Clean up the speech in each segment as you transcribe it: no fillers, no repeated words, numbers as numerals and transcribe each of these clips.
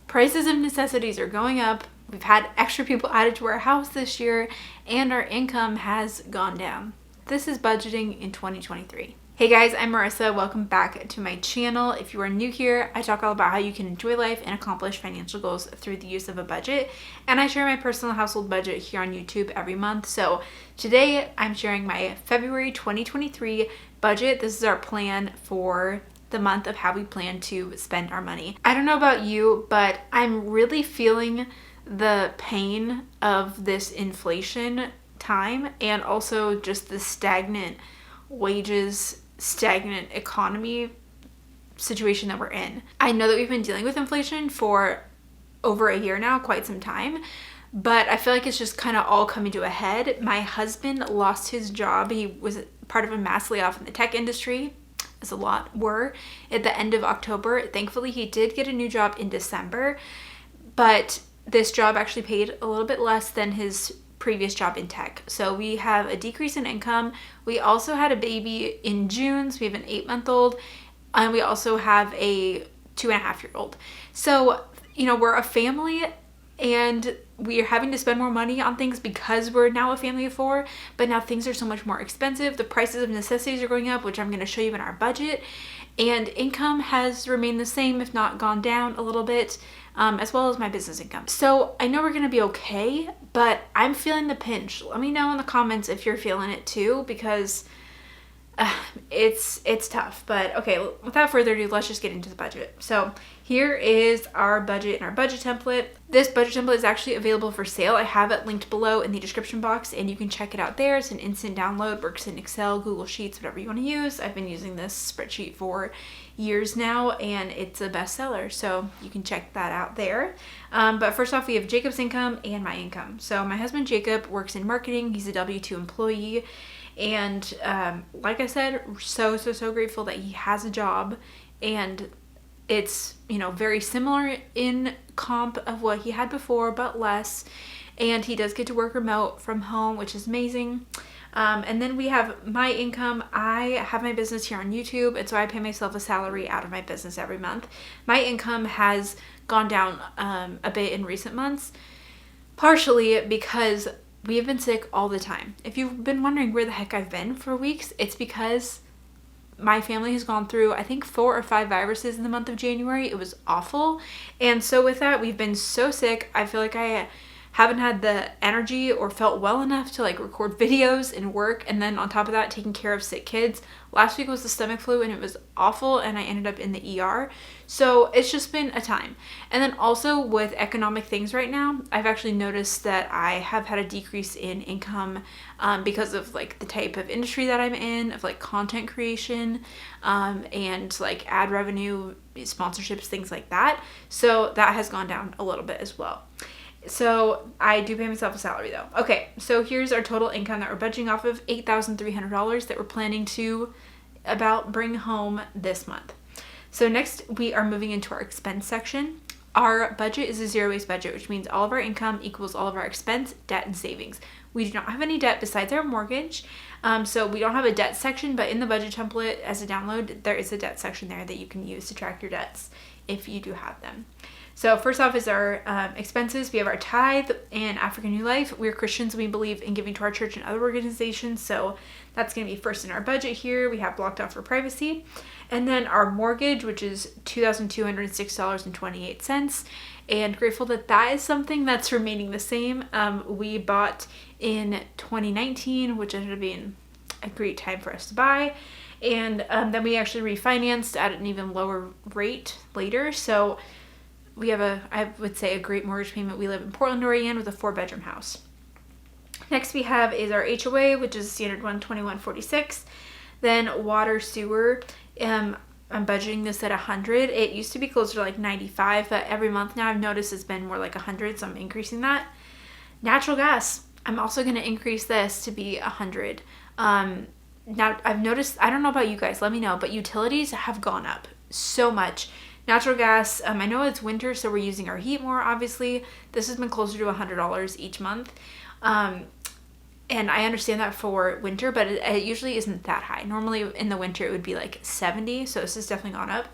Prices of necessities are going up. We've had extra people added to our house this year, and our income has gone down. This is budgeting in 2023. Hey guys, I'm Marissa. Welcome back to my channel. If you are new here, I talk all about how you can enjoy life and accomplish financial goals through the use of a budget. And I share my personal household budget here on YouTube every month. So today I'm sharing my February 2023 budget. This is our plan for the month of how we plan to spend our money. I don't know about you, but I'm really feeling the pain of this inflation time and also just the stagnant wages, stagnant economy situation that we're in. I know that we've been dealing with inflation for over a year now, quite some time, but I feel like it's just kind of all coming to a head. My husband lost his job. He was part of a mass layoff in the tech industry, as a lot were, at the end of October. Thankfully, he did get a new job in December, but this job actually paid a little bit less than his previous job in tech. So we have a decrease in income. We also had a baby in June, so we have an 8-month-old, and we also have a 2.5-year-old. So, we're a family and we are having to spend more money on things because we're now a family of 4, but now things are so much more expensive. The prices of necessities are going up, which I'm going to show you in our budget, and income has remained the same, if not gone down a little bit, as well as my business income. So I know we're going to be okay, but I'm feeling the pinch. Let me know in the comments if you're feeling it too, because it's tough. But okay, without further ado, let's just get into the budget. So here is our budget and our budget template. This budget template is actually available for sale. I have it linked below in the description box and you can check it out there. It's an instant download, works in Excel, Google Sheets, whatever you want to use. I've been using this spreadsheet for years now and it's a bestseller, so you can check that out there. But first off, we have Jacob's income and my income. So my husband Jacob works in marketing. He's a W-2 employee. And like I said, so grateful that he has a job, and it's, very similar in comp of what he had before, but less. And he does get to work remote from home, which is amazing. And then we have my income. I have my business here on YouTube, and so I pay myself a salary out of my business every month. My income has gone down a bit in recent months, partially because we have been sick all the time. If you've been wondering where the heck I've been for weeks, it's because my family has gone through, I think, 4 or 5 viruses in the month of January. It was awful. And so with that, we've been so sick. I feel like I haven't had the energy or felt well enough to record videos and work. And then on top of that, taking care of sick kids. Last week was the stomach flu and it was awful and I ended up in the ER. So it's just been a time. And then also with economic things right now, I've actually noticed that I have had a decrease in income because of the type of industry that I'm in, of content creation and ad revenue, sponsorships, things like that. So that has gone down a little bit as well. So I do pay myself a salary though. Okay, so here's our total income that we're budgeting off of, $8,300 that we're planning to about bring home this month. So next we are moving into our expense section. Our budget is a zero-based budget, which means all of our income equals all of our expense, debt, and savings. We do not have any debt besides our mortgage. So we don't have a debt section, but in the budget template as a download, there is a debt section there that you can use to track your debts if you do have them. So first off is our expenses. We have our tithe and African New Life. We're Christians. We believe in giving to our church and other organizations. So that's going to be first in our budget here. We have blocked off for privacy. And then our mortgage, which is $2,206.28. And grateful that that is something that's remaining the same. We bought in 2019, which ended up being a great time for us to buy. And then we actually refinanced at an even lower rate later. So we have I would say, a great mortgage payment. We live in Portland, Oregon with a 4-bedroom house. Next we have is our HOA, which is standard $121.46. Then water, sewer, I'm budgeting this at 100. It used to be closer to 95, but every month now I've noticed it's been more like 100, so I'm increasing that. Natural gas, I'm also going to increase this to be 100. Now I've noticed, I don't know about you guys, let me know, but utilities have gone up so much. Natural gas, I know it's winter, so we're using our heat more, obviously. This has been closer to $100 each month. And I understand that for winter, but it usually isn't that high. Normally in the winter it would be 70, so this has definitely gone up.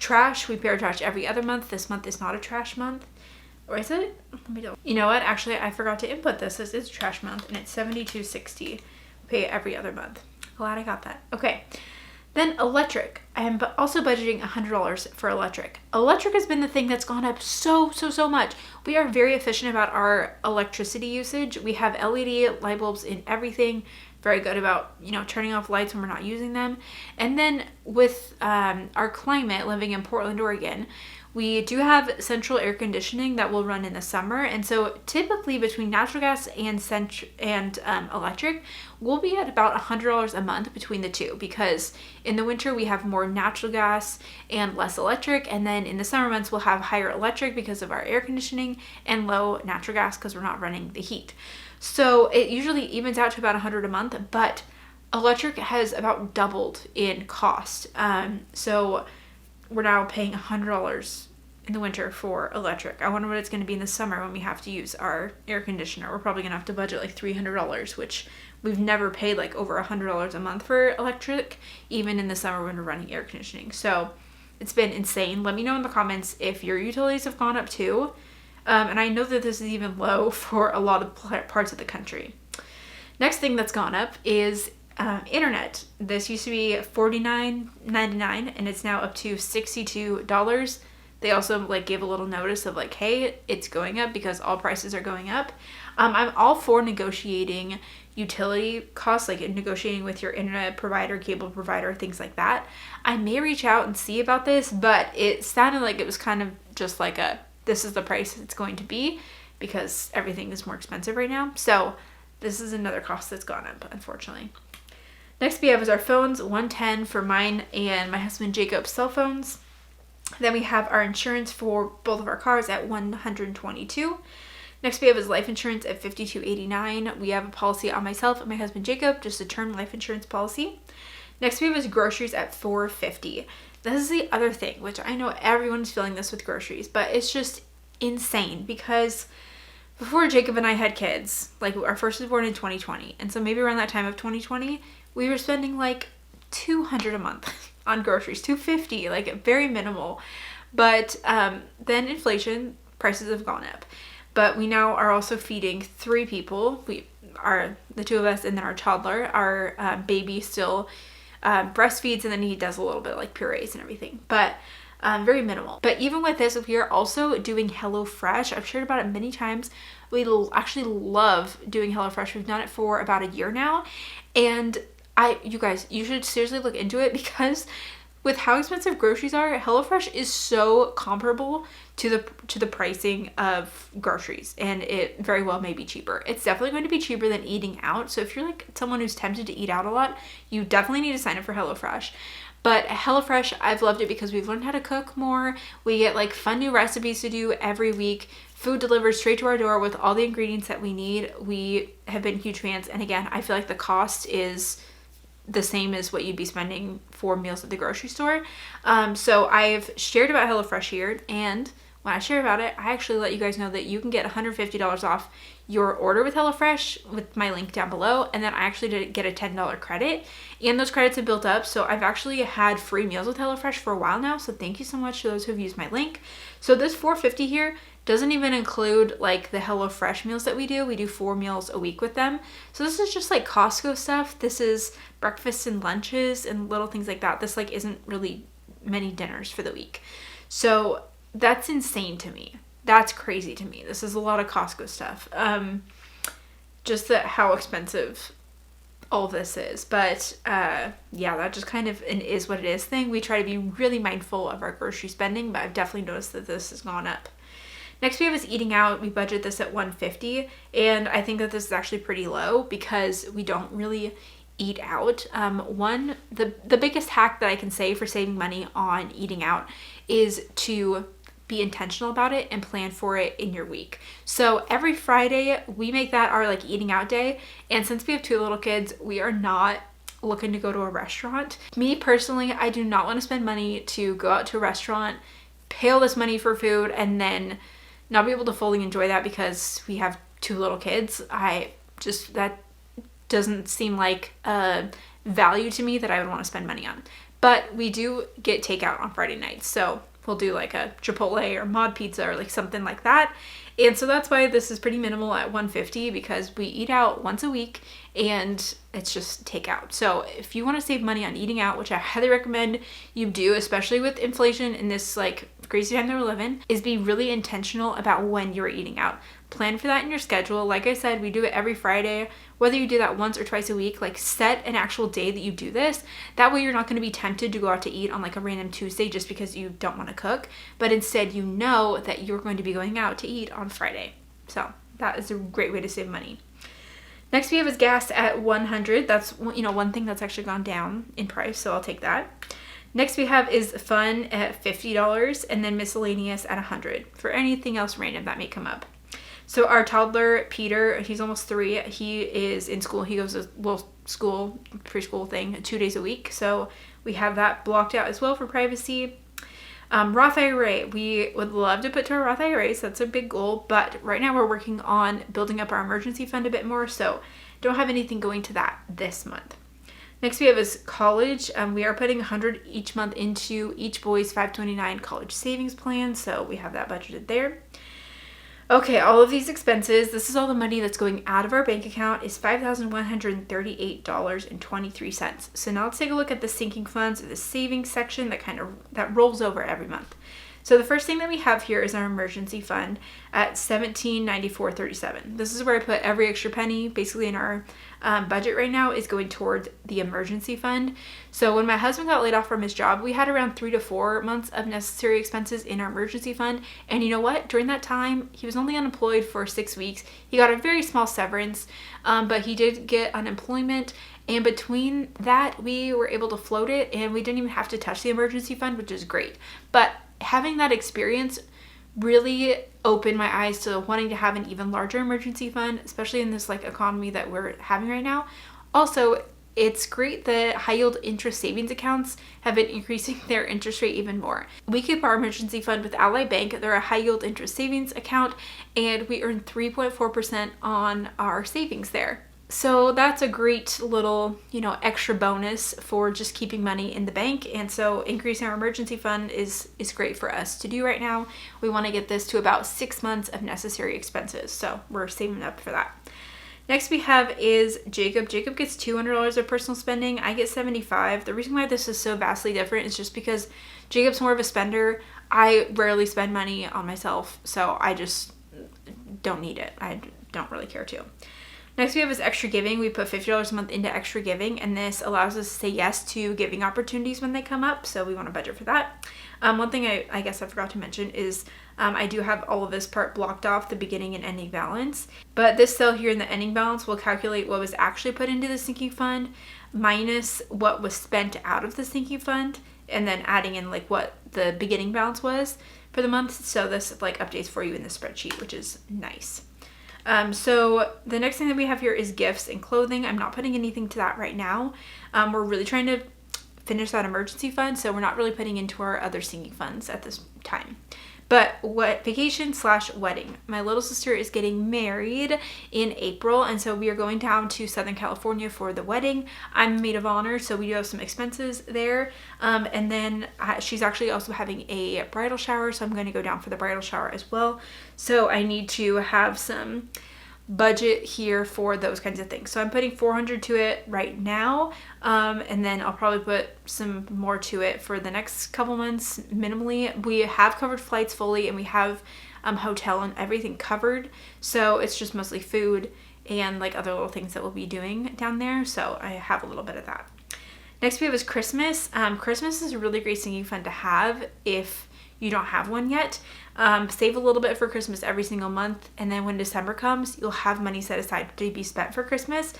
Trash, we pay our trash every other month. This month is not a trash month. Or is it? Let me know. You know what? Actually, I forgot to input this. This is trash month, and it's $72.60. Pay every other month. Glad I got that. Okay. Then electric. I am also budgeting $100 for electric. Electric has been the thing that's gone up so much. We are very efficient about our electricity usage. We have LED light bulbs in everything. Very good about, turning off lights when we're not using them. And then with our climate, living in Portland, Oregon, we do have central air conditioning that will run in the summer. And so typically between natural gas and electric, we'll be at about $100 a month between the two, because in the winter we have more natural gas and less electric. And then in the summer months, we'll have higher electric because of our air conditioning and low natural gas because we're not running the heat. So it usually evens out to about $100 a month, but electric has about doubled in cost. So we're now paying $100 in the winter for electric. I wonder what it's going to be in the summer when we have to use our air conditioner. We're probably going to have to budget like $300, which we've never paid like over $100 a month for electric, even in the summer when we're running air conditioning. So it's been insane. Let me know in the comments if your utilities have gone up too. And I know that this is even low for a lot of parts of the country. Next thing that's gone up is internet. This used to be $49.99 and it's now up to $62. They also gave a little notice of hey, it's going up because all prices are going up. I'm all for negotiating utility costs, negotiating with your internet provider, cable provider, things like that. I may reach out and see about this, but it sounded like it was kind of just this is the price it's going to be because everything is more expensive right now. So this is another cost that's gone up, unfortunately. Next we have is our phones, $110 for mine and my husband Jacob's cell phones. Then we have our insurance for both of our cars at $122. Next we have is life insurance at $52.89. We have a policy on myself and my husband Jacob, just a term life insurance policy. Next we have is groceries at $4.50. This is the other thing, which I know everyone's feeling this with groceries, but it's just insane because before Jacob and I had kids, our first was born in 2020, and so maybe around that time of 2020, we were spending $200 a month on groceries, $250, very minimal. But then inflation, prices have gone up. But we now are also feeding 3 people. We are the 2 of us and then our toddler. Our baby still breastfeeds and then he does a little bit purees and everything. But very minimal. But even with this, we are also doing HelloFresh. I've shared about it many times. We actually love doing HelloFresh. We've done it for about a year now. And you guys, you should seriously look into it because with how expensive groceries are, HelloFresh is so comparable to the pricing of groceries, and it very well may be cheaper. It's definitely going to be cheaper than eating out. So if you're someone who's tempted to eat out a lot, you definitely need to sign up for HelloFresh. But HelloFresh, I've loved it because we've learned how to cook more. We get fun new recipes to do every week. Food delivered straight to our door with all the ingredients that we need. We have been huge fans. And again, I feel like the cost is the same as what you'd be spending for meals at the grocery store. So I've shared about HelloFresh here, and when I share about it, I actually let you guys know that you can get $150 off your order with HelloFresh with my link down below, and then I actually did get a $10 credit, and those credits have built up, so I've actually had free meals with HelloFresh for a while now, so thank you so much to those who've used my link. So this $450 here doesn't even include the HelloFresh meals that we do. We do 4 meals a week with them. So this is just Costco stuff. This is breakfasts and lunches and little things like that. This isn't really many dinners for the week. So that's insane to me. That's crazy to me. This is a lot of Costco stuff. Just how expensive all this is. But yeah, that just kind of an is what it is thing. We try to be really mindful of our grocery spending, but I've definitely noticed that this has gone up. Next we have is eating out. We budget this at $150, and I think that this is actually pretty low because we don't really eat out. The biggest hack that I can say for saving money on eating out is to be intentional about it and plan for it in your week. So every Friday we make that our eating out day, and since we have 2 little kids, we are not looking to go to a restaurant. Me personally, I do not want to spend money to go out to a restaurant, pay all this money for food, and then not be able to fully enjoy that because we have 2 little kids. That doesn't seem like a value to me that I would want to spend money on. but we do get takeout on Friday nights. So we'll do like a Chipotle or Mod Pizza or like something like that. And so that's why this is pretty minimal at $150, because we eat out once a week and it's just takeout. So if you want to save money on eating out, which I highly recommend you do, especially with inflation in this like crazy time that we're living, is be really intentional about when you're eating out. Plan for that in your schedule. Like I said, we do it every Friday. Whether you do that once or twice a week, like set an actual day that you do this. That way you're not going to be tempted to go out to eat on like a random Tuesday just because you don't want to cook. But instead you know that you're going to be going out to eat on Friday. So that is a great way to save money. Next we have is gas at $100. That's, you know, one thing that's actually gone down in price, so I'll take that. Next we have is fun at $50, and then miscellaneous at $100 for anything else random that may come up. So our toddler, Peter, he's almost 3. He is in school. He goes to school, preschool thing, 2 days a week. So we have that blocked out as well for privacy. Roth IRA, we would love to put to our Roth IRA, so that's a big goal. But right now we're working on building up our emergency fund a bit more. So don't have anything going to that this month. Next we have is college. We are putting $100 each month into each boy's 529 college savings plan. So we have that budgeted there. Okay, all of these expenses, this is all the money that's going out of our bank account, is $5,138.23. So now let's take a look at the sinking funds, or the savings section that rolls over every month. So the first thing that we have here is our emergency fund at $1794.37. This is where I put every extra penny, basically in our budget right now, is going toward the emergency fund. So when my husband got laid off from his job, we had around 3 to 4 months of necessary expenses in our emergency fund. And you know what? During that time, he was only unemployed for 6 weeks. He got a very small severance, but he did get unemployment. And between that, we were able to float it, and we didn't even have to touch the emergency fund, which is great. But having that experience really opened my eyes to wanting to have an even larger emergency fund, especially in this like economy that we're having right now. Also, it's great that high yield interest savings accounts have been increasing their interest rate even more. We keep our emergency fund with Ally Bank. They're a high yield interest savings account, and we earn 3.4% on our savings there. So that's a great little, you know, extra bonus for just keeping money in the bank. And so increasing our emergency fund is great for us to do right now. We want to get this to about 6 months of necessary expenses. So we're saving up for that. Next we have is Jacob. Jacob gets $200 of personal spending. I get $75. The reason why this is so vastly different is just because Jacob's more of a spender. I rarely spend money on myself, so I just don't need it. I don't really care to. Next we have is extra giving. We put $50 a month into extra giving, and this allows us to say yes to giving opportunities when they come up, so we want to budget for that. One thing I guess I forgot to mention is I do have all of this part blocked off, the beginning and ending balance, but this cell here in the ending balance will calculate what was actually put into the sinking fund minus what was spent out of the sinking fund, and then adding in like what the beginning balance was for the month. So this like updates for you in the spreadsheet, which is nice. So the next thing that we have here is gifts and clothing. I'm not putting anything to that right now. We're really trying to finish that emergency fund, so we're not really putting into our other sinking funds at this time. But what vacation/wedding. My little sister is getting married in April, and so we are going down to Southern California for the wedding. I'm a maid of honor, so we do have some expenses there. And then she's actually also having a bridal shower, so I'm going to go down for the bridal shower as well. So I need to have some budget here for those kinds of things. So I'm putting $400 to it right now, and then I'll probably put some more to it for the next couple months minimally. We have covered flights fully, and we have hotel and everything covered, so it's just mostly food and like other little things that we'll be doing down there, so I have a little bit of that. Next we have is Christmas. Christmas is a really great sinking fund to have if you don't have one yet. Save a little bit for Christmas every single month, and then when December comes, you'll have money set aside to be spent for Christmas.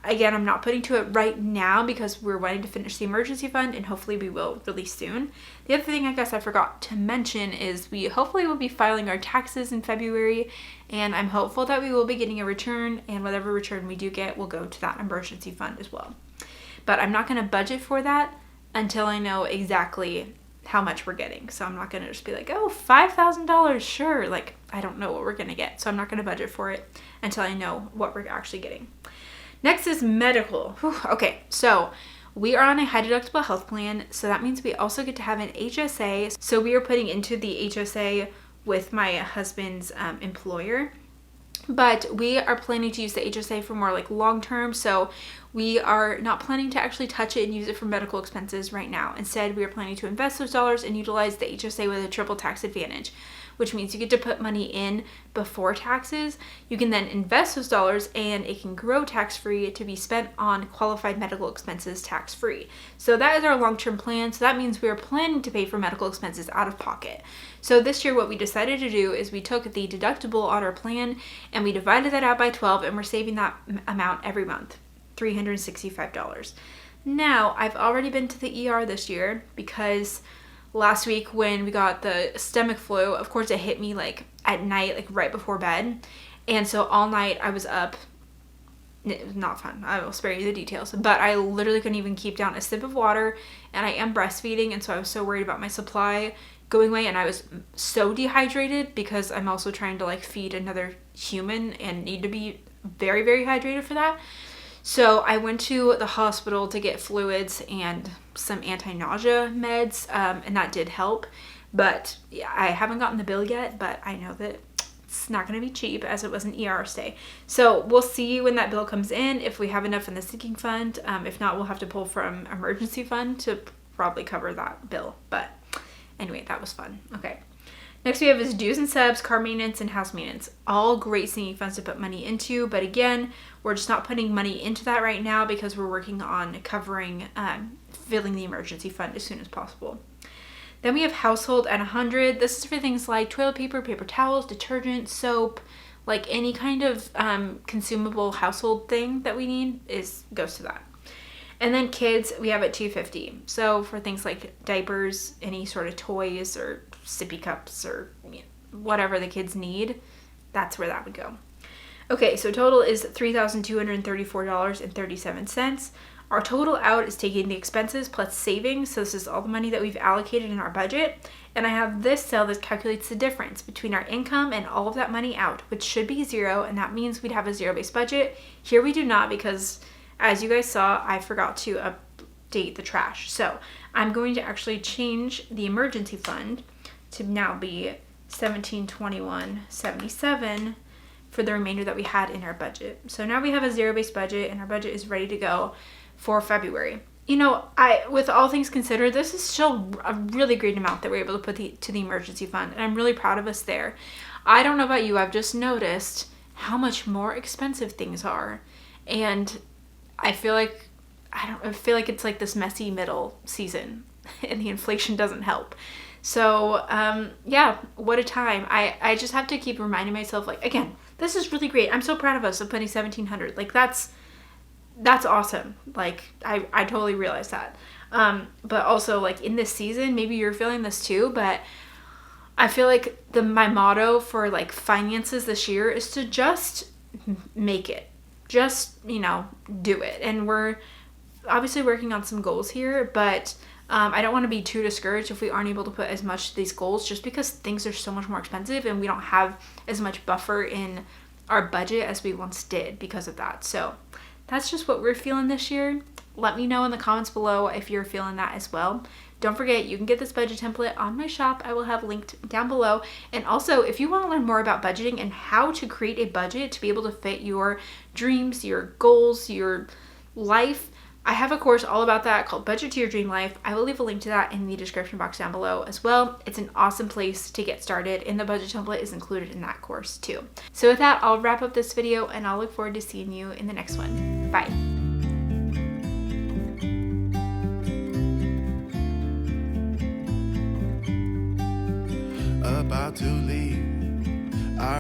Again, I'm not putting to it right now because we're wanting to finish the emergency fund, and hopefully we will really soon. The other thing I guess I forgot to mention is we hopefully will be filing our taxes in February, and I'm hopeful that we will be getting a return, and whatever return we do get will go to that emergency fund as well. But I'm not going to budget for that until I know exactly how much we're getting. So I'm not going to just be like, oh, $5,000, sure. Like, I don't know what we're going to get. So I'm not going to budget for it until I know what we're actually getting. Next is medical. Whew, okay, so We are on a high deductible health plan, so that means we also get to have an HSA. So we are putting into the HSA with my husband's employer. But we are planning to use the HSA for more like long term, so we are not planning to actually touch it and use it for medical expenses right now. Instead, we are planning to invest those dollars and utilize the HSA with a triple tax advantage, which means you get to put money in before taxes. You can then invest those dollars and it can grow tax-free to be spent on qualified medical expenses tax-free. So that is our long-term plan. So that means we are planning to pay for medical expenses out of pocket. So this year what we decided to do is we took the deductible on our plan and we divided that out by 12, and we're saving that amount every month, $365. Now, I've already been to the ER this year because last week when we got the stomach flu, of course it hit me like at night, like right before bed. And so all night I was up. It was not fun. I will spare you the details. But I literally couldn't even keep down a sip of water, and I am breastfeeding, and so I was so worried about my supply going away, and I was so dehydrated because I'm also trying to like feed another human and need to be very, very hydrated for that. So I went to the hospital to get fluids and some anti-nausea meds, and that did help. But yeah, I haven't gotten the bill yet, but I know that it's not going to be cheap as it was an ER stay. So we'll see when that bill comes in, if we have enough in the sinking fund. If not, we'll have to pull from emergency fund to probably cover that bill. But anyway, that was fun. Okay. Next we have is dues and subs, car maintenance, and house maintenance. All great sinking funds to put money into, but again, we're just not putting money into that right now because we're working on covering, filling the emergency fund as soon as possible. Then we have household at 100. This is for things like toilet paper, paper towels, detergent, soap, like any kind of consumable household thing that we need goes to that. And then kids, we have at 250. So for things like diapers, any sort of toys or sippy cups or whatever the kids need, that's where that would go. Okay, so total is $3,234.37. Our total out is taking the expenses plus savings. So this is all the money that we've allocated in our budget. And I have this cell that calculates the difference between our income and all of that money out, which should be zero. And that means we'd have a zero-based budget. Here we do not, because as you guys saw, I forgot to update the trash. So I'm going to actually change the emergency fund to now be $1721.77 for the remainder that we had in our budget. So now we have a zero-based budget, and our budget is ready to go for February. You know, with all things considered, this is still a really great amount that we're able to put to the emergency fund, and I'm really proud of us there. I don't know about you, I've just noticed how much more expensive things are, and I feel like it's like this messy middle season, and the inflation doesn't help. So yeah, what a time. I just have to keep reminding myself, like, again, this is really great. I'm so proud of us of putting $1,700. Like, that's awesome. Like, I totally realize that. But also, like, in this season, maybe you're feeling this too, but I feel like my motto for like finances this year is to just make it. Just, do it. And we're obviously working on some goals here, but I don't want to be too discouraged if we aren't able to put as much to these goals, just because things are so much more expensive and we don't have as much buffer in our budget as we once did because of that. So that's just what we're feeling this year. Let me know in the comments below if you're feeling that as well. Don't forget, you can get this budget template on my shop. I will have linked down below. And also, if you want to learn more about budgeting and how to create a budget to be able to fit your dreams, your goals, your life, I have a course all about that called Budget to Your Dream Life. I will leave a link to that in the description box down below as well. It's an awesome place to get started, and the budget template is included in that course too. So with that, I'll wrap up this video, and I'll look forward to seeing you in the next one. Bye. About to leave.